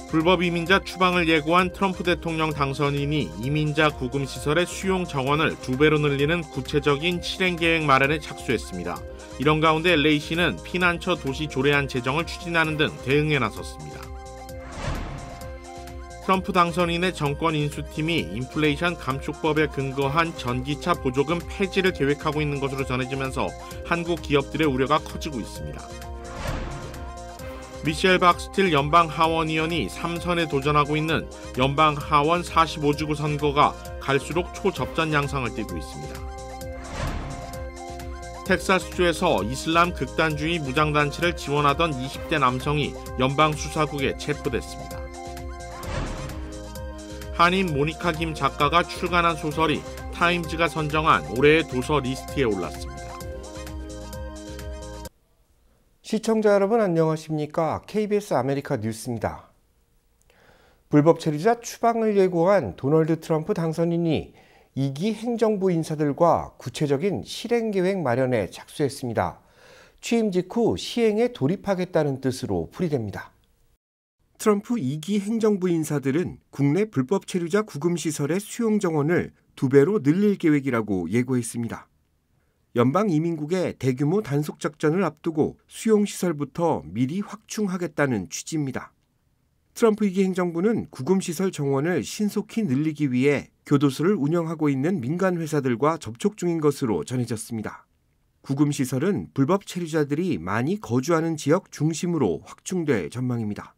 불법 이민자 추방을 예고한 트럼프 대통령 당선인이 이민자 구금시설의 수용 정원을 2배로 늘리는 구체적인 실행계획 마련에 착수했습니다. 이런 가운데 LA시는 피난처 도시 조례안 제정을 추진하는 등 대응에 나섰습니다. 트럼프 당선인의 정권 인수팀이 인플레이션 감축법에 근거한 전기차 보조금 폐지를 계획하고 있는 것으로 전해지면서 한국 기업들의 우려가 커지고 있습니다. 미셸 박스틸 연방 하원의원이 3선에 도전하고 있는 연방 하원 45지구 선거가 갈수록 초접전 양상을 띠고 있습니다. 텍사스주에서 이슬람 극단주의 무장단체를 지원하던 20대 남성이 연방수사국에 체포됐습니다. 한인 모니카 김 작가가 출간한 소설이 타임즈가 선정한 올해의 도서 리스트에 올랐습니다. 시청자 여러분 안녕하십니까? KBS 아메리카 뉴스입니다. 불법 체류자 추방을 예고한 도널드 트럼프 당선인이 2기 행정부 인사들과 구체적인 실행계획 마련에 착수했습니다. 취임 직후 시행에 돌입하겠다는 뜻으로 풀이됩니다. 트럼프 2기 행정부 인사들은 국내 불법 체류자 구금시설의 수용 정원을 2배로 늘릴 계획이라고 예고했습니다. 연방이민국의 대규모 단속작전을 앞두고 수용시설부터 미리 확충하겠다는 취지입니다. 트럼프 2기 행정부는 구금시설 정원을 신속히 늘리기 위해 교도소를 운영하고 있는 민간 회사들과 접촉 중인 것으로 전해졌습니다. 구금시설은 불법 체류자들이 많이 거주하는 지역 중심으로 확충될 전망입니다.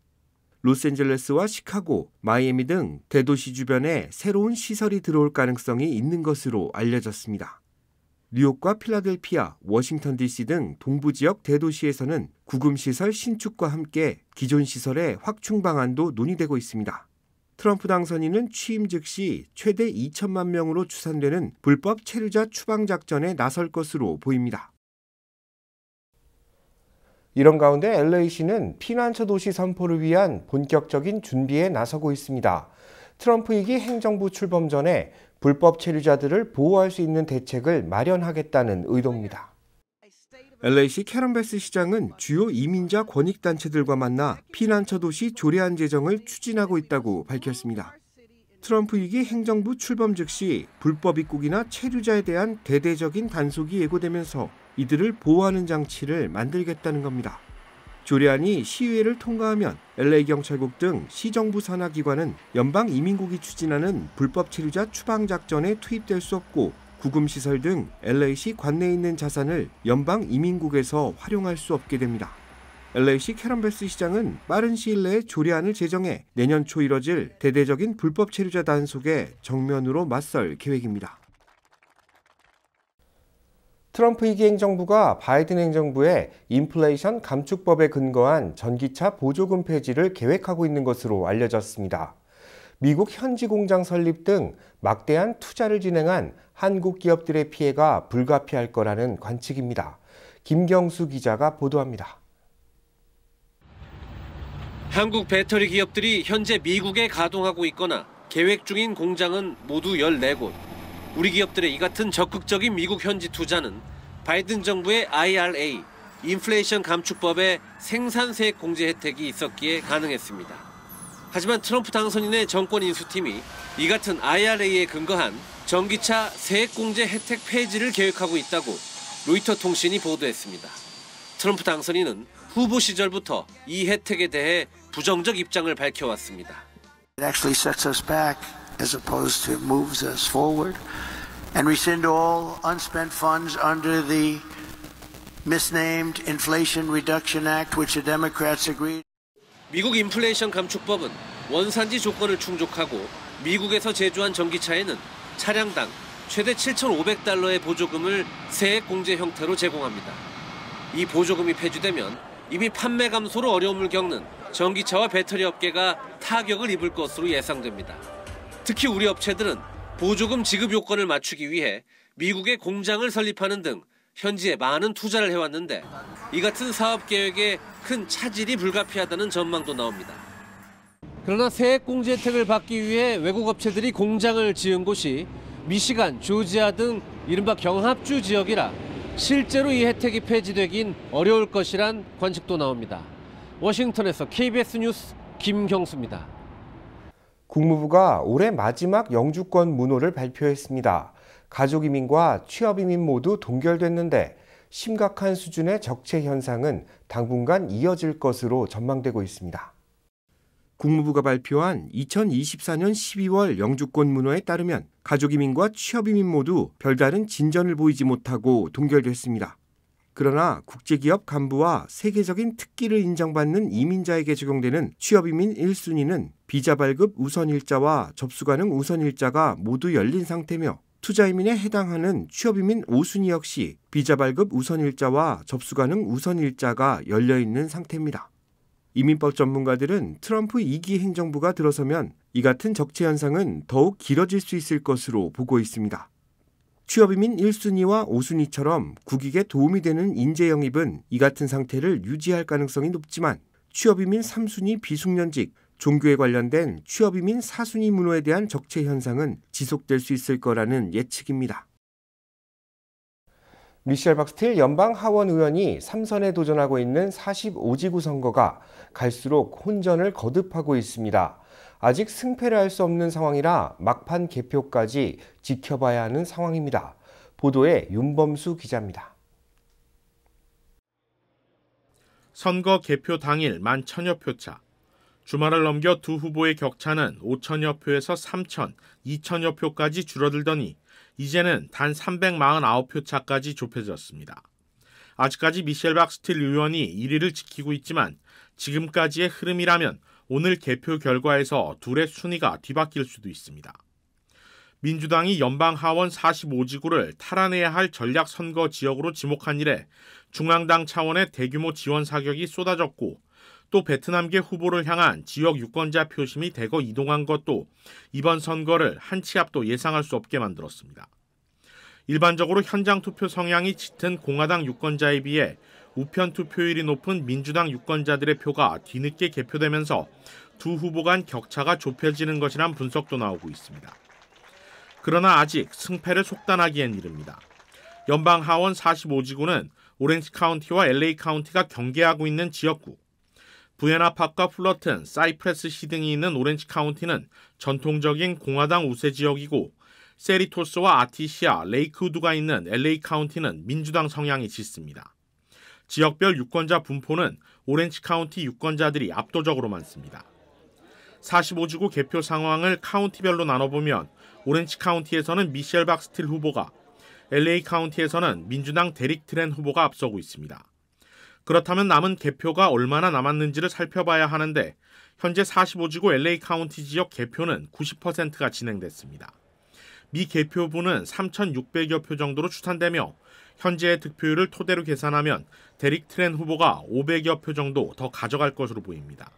로스앤젤레스와 시카고, 마이애미 등 대도시 주변에 새로운 시설이 들어올 가능성이 있는 것으로 알려졌습니다. 뉴욕과 필라델피아, 워싱턴 DC 등 동부 지역 대도시에서는 구금시설 신축과 함께 기존 시설의 확충 방안도 논의되고 있습니다. 트럼프 당선인은 취임 즉시 최대 2천만 명으로 추산되는 불법 체류자 추방 작전에 나설 것으로 보입니다. 이런 가운데 LA시는 피난처 도시 선포를 위한 본격적인 준비에 나서고 있습니다. 트럼프 2기 행정부 출범 전에 불법 체류자들을 보호할 수 있는 대책을 마련하겠다는 의도입니다. LA시 캐런 베스 시장은 주요 이민자 권익단체들과 만나 피난처 도시 조례안 제정을 추진하고 있다고 밝혔습니다. 트럼프 2기 행정부 출범 즉시 불법 입국이나 체류자에 대한 대대적인 단속이 예고되면서 이들을 보호하는 장치를 만들겠다는 겁니다. 조례안이 시의회를 통과하면 LA경찰국 등 시정부 산하 기관은 연방이민국이 추진하는 불법 체류자 추방 작전에 투입될 수 없고 구금시설 등 LA시 관내에 있는 자산을 연방이민국에서 활용할 수 없게 됩니다. LA시 캐런 베스 시장은 빠른 시일 내에 조례안을 제정해 내년 초 이뤄질 대대적인 불법 체류자 단속에 정면으로 맞설 계획입니다. 트럼프 2기 행정부가 바이든 행정부의 인플레이션 감축법에 근거한 전기차 보조금 폐지를 계획하고 있는 것으로 알려졌습니다. 미국 현지 공장 설립 등 막대한 투자를 진행한 한국 기업들의 피해가 불가피할 거라는 관측입니다. 김경수 기자가 보도합니다. 한국 배터리 기업들이 현재 미국에 가동하고 있거나 계획 중인 공장은 모두 14곳. 우리 기업들의 이 같은 적극적인 미국 현지 투자는 바이든 정부의 IRA, 인플레이션 감축법의 생산세 공제 혜택이 있었기에 가능했습니다. 하지만 트럼프 당선인의 정권 인수팀이 이 같은 IRA에 근거한 전기차 세액 공제 혜택 폐지를 계획하고 있다고 로이터 통신이 보도했습니다. 트럼프 당선인은 후보 시절부터 이 혜택에 대해 부정적 입장을 밝혀왔습니다. It actually sets us back as opposed to moves us forward. And rescind all unspent funds under the misnamed Inflation Reduction Act, which the Democrats agreed. 미국 인플레이션 감축법은 원산지 조건을 충족하고 미국에서 제조한 전기차에는 차량당 최대 $7,500의 보조금을 세액 공제 형태로 제공합니다. 이 보조금이 폐지되면 이미 판매 감소로 어려움을 겪는 전기차와 배터리 업계가 타격을 입을 것으로 예상됩니다. 특히 우리 업체들은 보조금 지급 요건을 맞추기 위해 미국에 공장을 설립하는 등 현지에 많은 투자를 해왔는데 이 같은 사업 계획에 큰 차질이 불가피하다는 전망도 나옵니다. 그러나 세액공제 혜택을 받기 위해 외국 업체들이 공장을 지은 곳이 미시간, 조지아 등 이른바 경합주 지역이라 실제로 이 혜택이 폐지되긴 어려울 것이란 관측도 나옵니다. 워싱턴에서 KBS 뉴스 김경수입니다. 국무부가 올해 마지막 영주권 문호를 발표했습니다. 가족이민과 취업이민 모두 동결됐는데 심각한 수준의 적체 현상은 당분간 이어질 것으로 전망되고 있습니다. 국무부가 발표한 2024년 12월 영주권 문호에 따르면 가족이민과 취업이민 모두 별다른 진전을 보이지 못하고 동결됐습니다. 그러나 국제기업 간부와 세계적인 특기를 인정받는 이민자에게 적용되는 취업이민 1순위는 비자 발급 우선일자와 접수 가능 우선일자가 모두 열린 상태며 투자이민에 해당하는 취업이민 5순위 역시 비자 발급 우선일자와 접수 가능 우선일자가 열려있는 상태입니다. 이민법 전문가들은 트럼프 2기 행정부가 들어서면 이 같은 적체 현상은 더욱 길어질 수 있을 것으로 보고 있습니다. 취업이민 1순위와 5순위처럼 국익에 도움이 되는 인재 영입은 이 같은 상태를 유지할 가능성이 높지만 취업이민 3순위 비숙련직, 종교에 관련된 취업이민 4순위 문호에 대한 적체 현상은 지속될 수 있을 거라는 예측입니다. 미셸 박스틸 연방 하원 의원이 3선에 도전하고 있는 45지구 선거가 갈수록 혼전을 거듭하고 있습니다. 아직 승패를 알 수 없는 상황이라 막판 개표까지 지켜봐야 하는 상황입니다. 보도에 윤범수 기자입니다. 선거 개표 당일 11,000여 표 차. 주말을 넘겨 두 후보의 격차는 5,000여 표에서 3,000, 2,000여 표까지 줄어들더니 이제는 단 349표 차까지 좁혀졌습니다. 아직까지 미셸 박스틸 의원이 1위를 지키고 있지만 지금까지의 흐름이라면 오늘 개표 결과에서 둘의 순위가 뒤바뀔 수도 있습니다. 민주당이 연방 하원 45지구를 탈환해야 할 전략 선거 지역으로 지목한 이래 중앙당 차원의 대규모 지원 사격이 쏟아졌고 또 베트남계 후보를 향한 지역 유권자 표심이 대거 이동한 것도 이번 선거를 한 치 앞도 예상할 수 없게 만들었습니다. 일반적으로 현장 투표 성향이 짙은 공화당 유권자에 비해 우편 투표율이 높은 민주당 유권자들의 표가 뒤늦게 개표되면서 두 후보 간 격차가 좁혀지는 것이란 분석도 나오고 있습니다. 그러나 아직 승패를 속단하기엔 이릅니다. 연방 하원 45지구는 오렌지 카운티와 LA 카운티가 경계하고 있는 지역구. 부에나파크와 플러튼, 사이프레스시 등이 있는 오렌지 카운티는 전통적인 공화당 우세 지역이고 세리토스와 아티시아, 레이크우드가 있는 LA 카운티는 민주당 성향이 짙습니다. 지역별 유권자 분포는 오렌지 카운티 유권자들이 압도적으로 많습니다. 45지구 개표 상황을 카운티별로 나눠보면 오렌지 카운티에서는 미셸 박스틸 후보가, LA 카운티에서는 민주당 데릭 트렌 후보가 앞서고 있습니다. 그렇다면 남은 개표가 얼마나 남았는지를 살펴봐야 하는데 현재 45지구 LA 카운티 지역 개표는 90%가 진행됐습니다. 미 개표부는 3,600여 표 정도로 추산되며 현재의 득표율을 토대로 계산하면 데릭 트렌 후보가 500여 표 정도 더 가져갈 것으로 보입니다.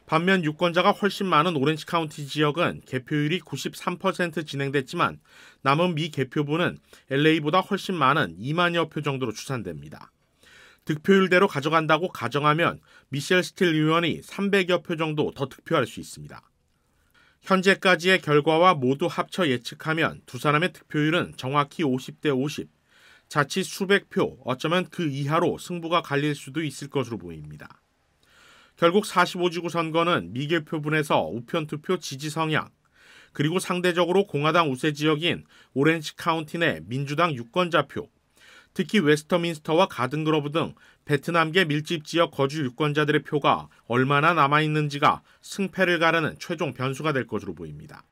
반면 유권자가 훨씬 많은 오렌지 카운티 지역은 개표율이 93% 진행됐지만 남은 미 개표부는 LA보다 훨씬 많은 2만여 표 정도로 추산됩니다. 득표율대로 가져간다고 가정하면 미셸 스틸 의원이 300여 표 정도 더 득표할 수 있습니다. 현재까지의 결과와 모두 합쳐 예측하면 두 사람의 득표율은 정확히 50대 50, 자칫 수백 표, 어쩌면 그 이하로 승부가 갈릴 수도 있을 것으로 보입니다. 결국 45지구 선거는 미개표분에서 우편투표 지지 성향, 그리고 상대적으로 공화당 우세 지역인 오렌지 카운티 내 민주당 유권자표, 특히 웨스터민스터와 가든그로브 등 베트남계 밀집 지역 거주 유권자들의 표가 얼마나 남아있는지가 승패를 가르는 최종 변수가 될 것으로 보입니다.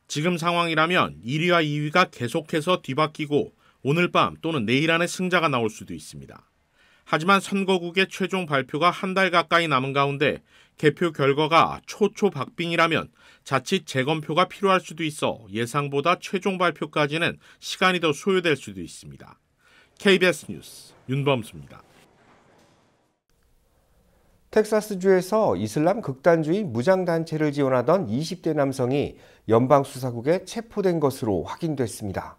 지금 상황이라면 1위와 2위가 계속해서 뒤바뀌고 오늘 밤 또는 내일 안에 승자가 나올 수도 있습니다. 하지만 선거국의 최종 발표가 한 달 가까이 남은 가운데 개표 결과가 초초박빙이라면 자칫 재검표가 필요할 수도 있어 예상보다 최종 발표까지는 시간이 더 소요될 수도 있습니다. KBS 뉴스 윤범수입니다. 텍사스주에서 이슬람 극단주의 무장단체를 지원하던 20대 남성이 연방수사국에 체포된 것으로 확인됐습니다.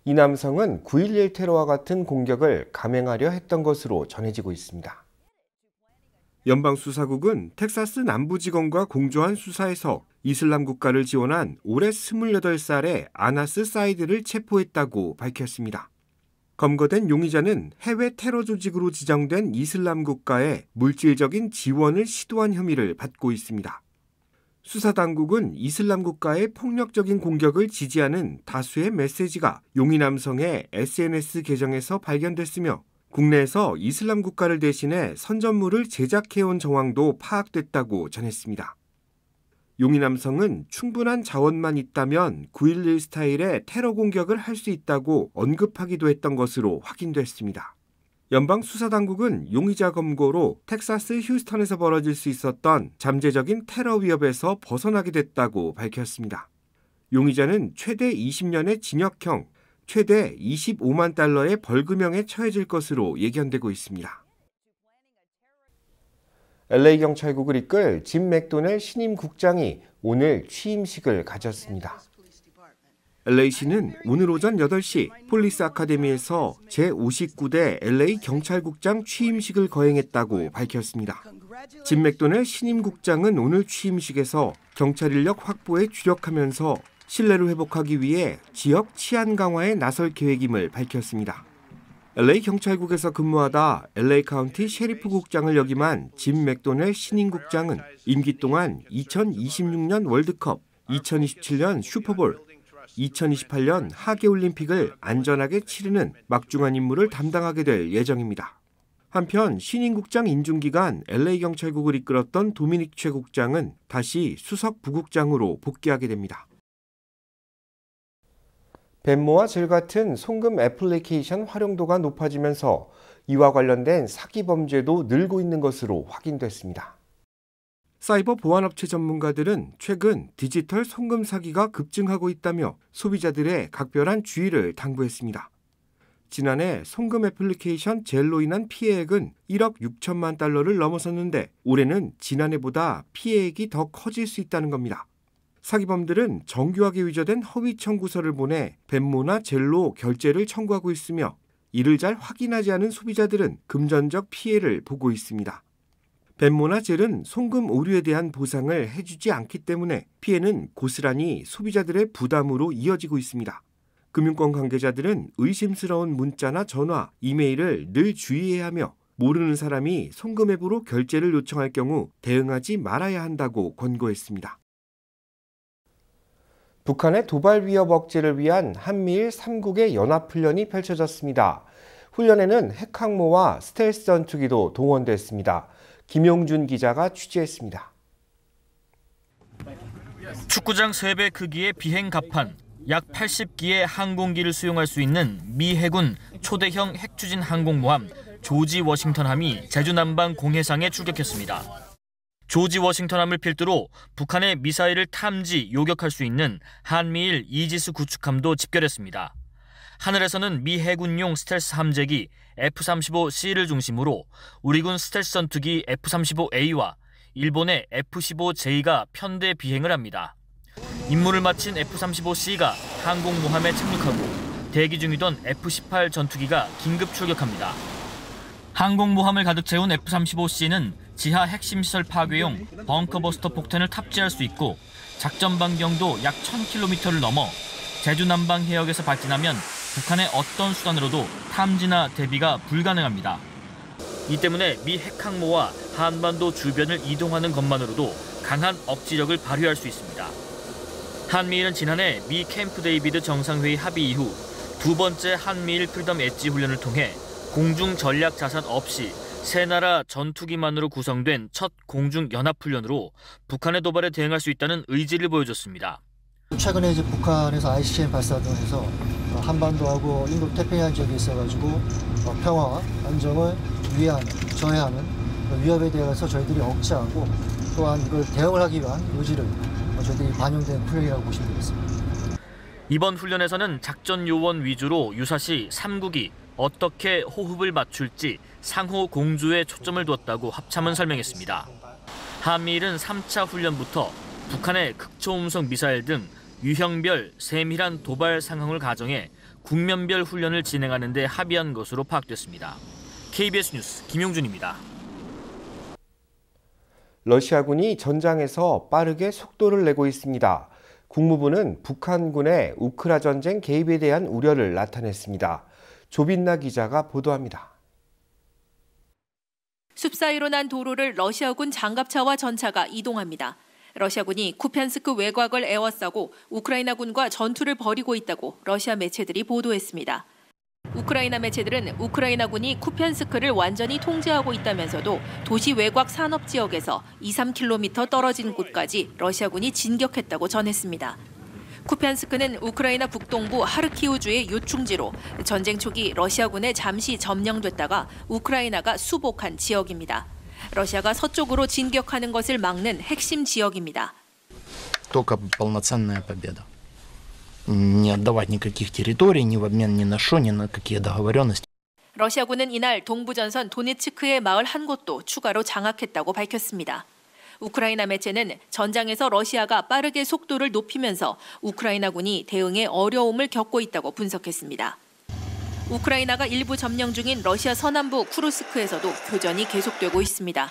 이 남성은 9.11 테러와 같은 공격을 감행하려 했던 것으로 전해지고 있습니다. 연방수사국은 텍사스 남부지검과 공조한 수사에서 이슬람 국가를 지원한 올해 28살의 아나스 사이드를 체포했다고 밝혔습니다. 검거된 용의자는 해외 테러 조직으로 지정된 이슬람 국가에 물질적인 지원을 시도한 혐의를 받고 있습니다. 수사당국은 이슬람 국가의 폭력적인 공격을 지지하는 다수의 메시지가 용의 남성의 SNS 계정에서 발견됐으며 국내에서 이슬람 국가를 대신해 선전물을 제작해온 정황도 파악됐다고 전했습니다. 용의 남성은 충분한 자원만 있다면 9.11 스타일의 테러 공격을 할 수 있다고 언급하기도 했던 것으로 확인됐습니다. 연방수사당국은 용의자 검거로 텍사스 휴스턴에서 벌어질 수 있었던 잠재적인 테러 위협에서 벗어나게 됐다고 밝혔습니다. 용의자는 최대 20년의 징역형, 최대 25만 달러의 벌금형에 처해질 것으로 예견되고 있습니다. LA 경찰국을 이끌 짐 맥도넬 신임 국장이 오늘 취임식을 가졌습니다. LA시는 오늘 오전 8시 폴리스 아카데미에서 제59대 LA 경찰국장 취임식을 거행했다고 밝혔습니다. 짐 맥도넬 신임 국장은 오늘 취임식에서 경찰 인력 확보에 주력하면서 신뢰를 회복하기 위해 지역 치안 강화에 나설 계획임을 밝혔습니다. LA 경찰국에서 근무하다 LA 카운티 셰리프 국장을 역임한 짐 맥도넬 신임 국장은 임기 동안 2026년 월드컵, 2027년 슈퍼볼, 2028년 하계올림픽을 안전하게 치르는 막중한 임무를 담당하게 될 예정입니다. 한편 신임 국장 인준 기간 LA 경찰국을 이끌었던 도미닉 최 국장은 다시 수석 부국장으로 복귀하게 됩니다. 벤모와 젤 같은 송금 애플리케이션 활용도가 높아지면서 이와 관련된 사기 범죄도 늘고 있는 것으로 확인됐습니다. 사이버 보안업체 전문가들은 최근 디지털 송금 사기가 급증하고 있다며 소비자들의 각별한 주의를 당부했습니다. 지난해 송금 애플리케이션 젤로 인한 피해액은 1억 6천만 달러를 넘어섰는데 올해는 지난해보다 피해액이 더 커질 수 있다는 겁니다. 사기범들은 정교하게 위조된 허위 청구서를 보내 벤모나 젤로 결제를 청구하고 있으며 이를 잘 확인하지 않은 소비자들은 금전적 피해를 보고 있습니다. 벤모나 젤은 송금 오류에 대한 보상을 해주지 않기 때문에 피해는 고스란히 소비자들의 부담으로 이어지고 있습니다. 금융권 관계자들은 의심스러운 문자나 전화, 이메일을 늘 주의해야 하며 모르는 사람이 송금 앱으로 결제를 요청할 경우 대응하지 말아야 한다고 권고했습니다. 북한의 도발 위협 억제를 위한 한미일 3국의 연합훈련이 펼쳐졌습니다. 훈련에는 핵항모와 스텔스 전투기도 동원됐습니다. 김용준 기자가 취재했습니다. 축구장 3배 크기의 비행 갑판, 약 80기의 항공기를 수용할 수 있는 미 해군 초대형 핵추진 항공모함 조지 워싱턴함이 제주 남방 공해상에 출격했습니다. 조지 워싱턴함을 필두로 북한의 미사일을 탐지, 요격할 수 있는 한미일 이지스 구축함도 집결했습니다. 하늘에서는 미 해군용 스텔스 함재기 F-35C를 중심으로 우리군 스텔스 전투기 F-35A와 일본의 F-15J가 편대 비행을 합니다. 임무를 마친 F-35C가 항공모함에 착륙하고 대기 중이던 F-18 전투기가 긴급 출격합니다. 항공모함을 가득 채운 F-35C는 지하 핵심 시설 파괴용 벙커버스터 폭탄을 탑재할 수 있고 작전 반경도 약 1000km를 넘어 제주 남방 해역에서 발진하면 북한의 어떤 수단으로도 탐지나 대비가 불가능합니다. 이 때문에 미 핵항모와 한반도 주변을 이동하는 것만으로도 강한 억지력을 발휘할 수 있습니다. 한미일은 지난해 미 캠프 데이비드 정상회의 합의 이후 두 번째 한미일 프리덤 엣지 훈련을 통해 공중 전략 자산 없이 세 나라 전투기만으로 구성된 첫 공중 연합훈련으로 북한의 도발에 대응할 수 있다는 의지를 보여줬습니다. 최근에 이제 북한에서 ICBM 발사 등해서 한반도하고 인도 태평양 지역에 있어가지고 평화와 안정을 위해하는, 저해하는 위협에 대해서 저희들이 억제하고 또한 이걸 대응을 하기 위한 의지를 저희들이 반영된 훈련이라고 보시면 되겠습니다. 이번 훈련에서는 작전 요원 위주로 유사시 3국이 어떻게 호흡을 맞출지 상호 공조에 초점을 두었다고 합참은 설명했습니다. 한미일은 3차 훈련부터 북한의 극초음속 미사일 등 유형별 세밀한 도발 상황을 가정해 국면별 훈련을 진행하는 데 합의한 것으로 파악됐습니다. KBS 뉴스 김용준입니다. 러시아군이 전장에서 빠르게 속도를 내고 있습니다. 국무부는 북한군의 우크라 전쟁 개입에 대한 우려를 나타냈습니다. 조빈나 기자가 보도합니다. 숲 사이로 난 도로를 러시아군 장갑차와 전차가 이동합니다. 러시아군이 쿠피안스크 외곽을 에워싸고 우크라이나군과 전투를 벌이고 있다고 러시아 매체들이 보도했습니다. 우크라이나 매체들은 우크라이나군이 쿠피안스크를 완전히 통제하고 있다면서도 도시 외곽 산업 지역에서 2-3km 떨어진 곳까지 러시아군이 진격했다고 전했습니다. 쿠피안스크는 우크라이나 북동부 하르키우주의 요충지로 전쟁 초기 러시아군에 잠시 점령됐다가 우크라이나가 수복한 지역입니다. 러시아가 서쪽으로 진격하는 것을 막는 핵심 지역입니다. Только полноценная победа. Не отдавать никаких территорий, ни в обмен ни на что, ни на какие договоренности. 러시아군은 이날 동부전선 도네츠크의 마을 한 곳도 추가로 장악했다고 밝혔습니다. 우크라이나 매체는 전장에서 러시아가 빠르게 속도를 높이면서 우크라이나군이 대응에 어려움을 겪고 있다고 분석했습니다. 우크라이나가 일부 점령 중인 러시아 서남부 쿠르스크에서도 교전이 계속되고 있습니다.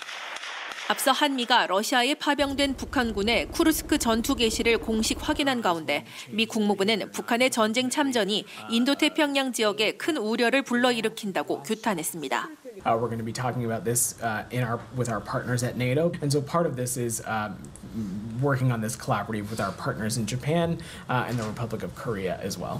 앞서 한미가 러시아에 파병된 북한군의 쿠르스크 전투 개시를 공식 확인한 가운데 미 국무부는 북한의 전쟁 참전이 인도태평양 지역에 큰 우려를 불러일으킨다고 규탄했습니다. We're going to be talking about this with our partners at NATO, and so part of this is working on this collaborative with our partners in Japan and the Republic of Korea as well.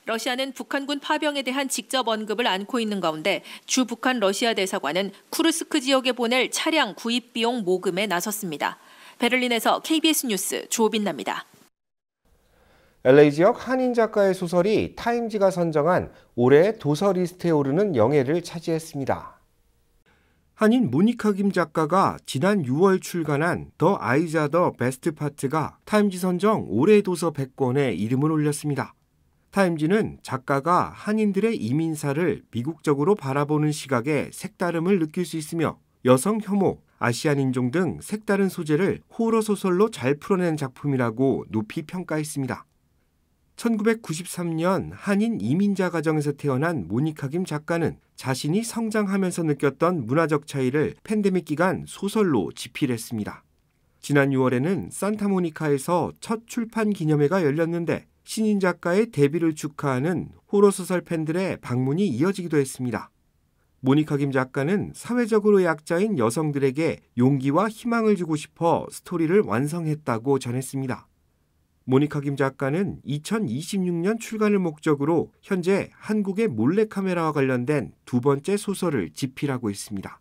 러시아는 북한군 파병에 대한 직접 언급을 않고 있는 가운데 주 북한 러시아 대사관은 쿠르스크 지역에 보낼 차량 구입 비용 모금에 나섰습니다. 베를린에서 KBS 뉴스 조빈나입니다. LA 지역 한인 작가의 소설이 타임지가 선정한 올해의 도서 리스트에 오르는 영예를 차지했습니다. 한인 모니카 김 작가가 지난 6월 출간한 더 아이즈 아 더 베스트 파트가 타임지 선정 올해의 도서 100권에 이름을 올렸습니다. 타임지는 작가가 한인들의 이민사를 미국적으로 바라보는 시각에 색다름을 느낄 수 있으며 여성 혐오, 아시안 인종 등 색다른 소재를 호러 소설로 잘 풀어낸 작품이라고 높이 평가했습니다. 1993년 한인 이민자 가정에서 태어난 모니카 김 작가는 자신이 성장하면서 느꼈던 문화적 차이를 팬데믹 기간 소설로 집필했습니다. 지난 6월에는 산타모니카에서 첫 출판 기념회가 열렸는데 신인 작가의 데뷔를 축하하는 호러소설 팬들의 방문이 이어지기도 했습니다. 모니카 김 작가는 사회적으로 약자인 여성들에게 용기와 희망을 주고 싶어 스토리를 완성했다고 전했습니다. 모니카 김 작가는 2026년 출간을 목적으로 현재 한국의 몰래카메라와 관련된 두 번째 소설을 집필하고 있습니다.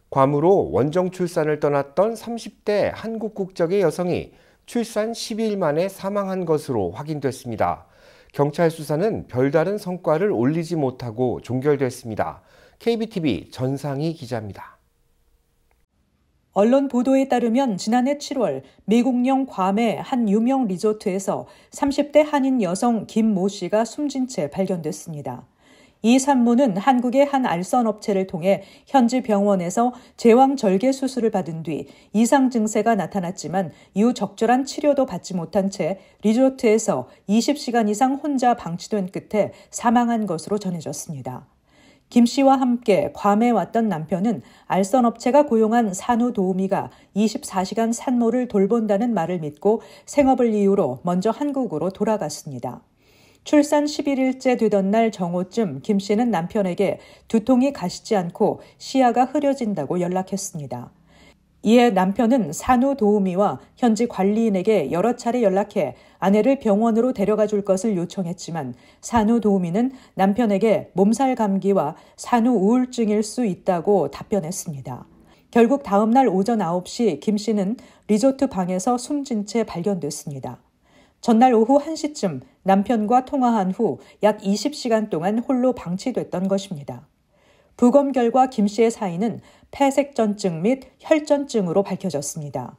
괌으로 원정 출산을 떠났던 30대 한국 국적의 여성이 출산 12일 만에 사망한 것으로 확인됐습니다. 경찰 수사는 별다른 성과를 올리지 못하고 종결됐습니다. KBTV 전상희 기자입니다. 언론 보도에 따르면 지난해 7월 미국령 괌의 한 유명 리조트에서 30대 한인 여성 김 모 씨가 숨진 채 발견됐습니다. 이 산모는 한국의 한 알선업체를 통해 현지 병원에서 제왕절개 수술을 받은 뒤 이상 증세가 나타났지만 이후 적절한 치료도 받지 못한 채 리조트에서 20시간 이상 혼자 방치된 끝에 사망한 것으로 전해졌습니다. 김 씨와 함께 괌에 왔던 남편은 알선업체가 고용한 산후도우미가 24시간 산모를 돌본다는 말을 믿고 생업을 이유로 먼저 한국으로 돌아갔습니다. 출산 11일째 되던 날 정오쯤 김 씨는 남편에게 두통이 가시지 않고 시야가 흐려진다고 연락했습니다. 이에 남편은 산후도우미와 현지 관리인에게 여러 차례 연락해 아내를 병원으로 데려가 줄 것을 요청했지만 산후도우미는 남편에게 몸살 감기와 산후우울증일 수 있다고 답변했습니다. 결국 다음 날 오전 9시 김 씨는 리조트 방에서 숨진 채 발견됐습니다. 전날 오후 1시쯤 남편과 통화한 후 약 20시간 동안 홀로 방치됐던 것입니다. 부검 결과 김 씨의 사인은 폐색전증 및 혈전증으로 밝혀졌습니다.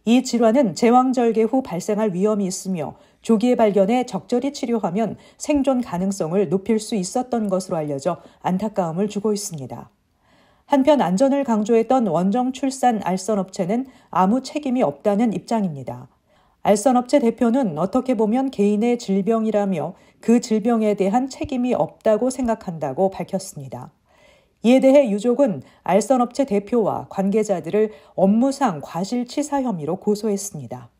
이 질환은 제왕절개 후 발생할 위험이 있으며 조기에 발견해 적절히 치료하면 생존 가능성을 높일 수 있었던 것으로 알려져 안타까움을 주고 있습니다. 한편 안전을 강조했던 원정 출산 알선업체는 아무 책임이 없다는 입장입니다. 알선업체 대표는 어떻게 보면 개인의 질병이라며 그 질병에 대한 책임이 없다고 생각한다고 밝혔습니다. 이에 대해 유족은 알선업체 대표와 관계자들을 업무상 과실치사 혐의로 고소했습니다.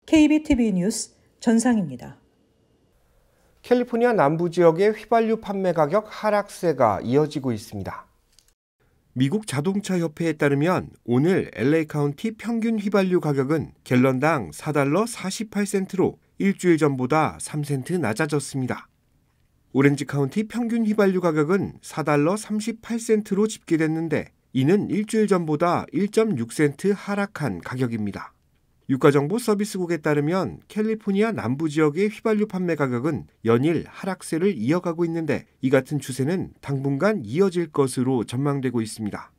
KBTV 뉴스 전상입니다. 캘리포니아 남부 지역의 휘발유 판매 가격 하락세가 이어지고 있습니다. 미국 자동차 협회에 따르면 오늘 LA 카운티 평균 휘발유 가격은 갤런당 $4 48센트로 일주일 전보다 3센트 낮아졌습니다. 오렌지 카운티 평균 휘발유 가격은 $4 38센트로 집계됐는데 이는 일주일 전보다 1.6센트 하락한 가격입니다. 유가정보 서비스국에 따르면 캘리포니아 남부 지역의 휘발유 판매 가격은 연일 하락세를 이어가고 있는데 이 같은 추세는 당분간 이어질 것으로 전망되고 있습니다.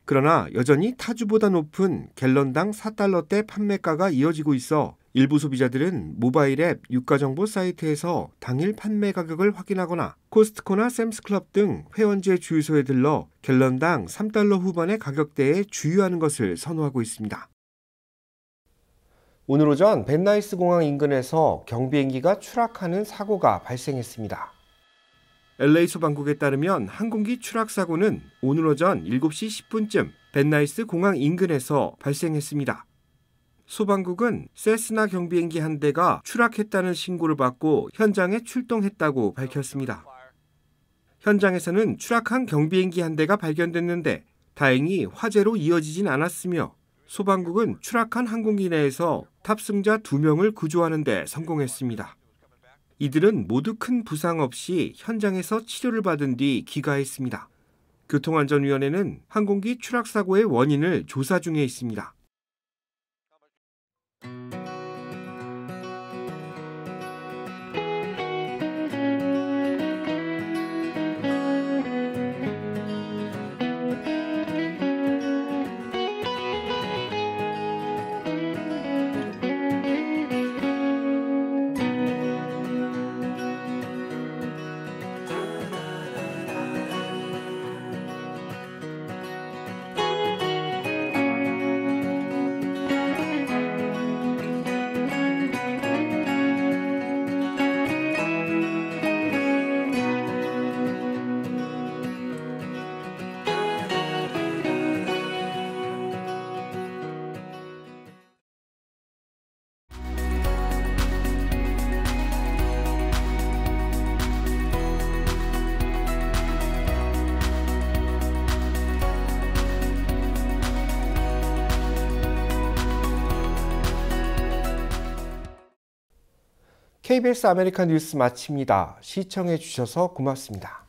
그러나 여전히 타주보다 높은 갤런당 $4대 판매가가 이어지고 있어 일부 소비자들은 모바일 앱 유가정보 사이트에서 당일 판매 가격을 확인하거나 코스트코나 샘스클럽 등 회원제 주유소에 들러 갤런당 $3 후반의 가격대에 주유하는 것을 선호하고 있습니다. 오늘 오전 벤나이스 공항 인근에서 경비행기가 추락하는 사고가 발생했습니다. LA 소방국에 따르면 항공기 추락 사고는 오늘 오전 7시 10분쯤 벤나이스 공항 인근에서 발생했습니다. 소방국은 세스나 경비행기 한 대가 추락했다는 신고를 받고 현장에 출동했다고 밝혔습니다. 현장에서는 추락한 경비행기 한 대가 발견됐는데 다행히 화재로 이어지진 않았으며 소방국은 추락한 항공기 내에서 탑승자 2명을 구조하는 데 성공했습니다. 이들은 모두 큰 부상 없이 현장에서 치료를 받은 뒤 귀가했습니다. 교통안전위원회는 항공기 추락 사고의 원인을 조사 중에 있습니다. KBS 아메리카 뉴스 마칩니다. 시청해 주셔서 고맙습니다.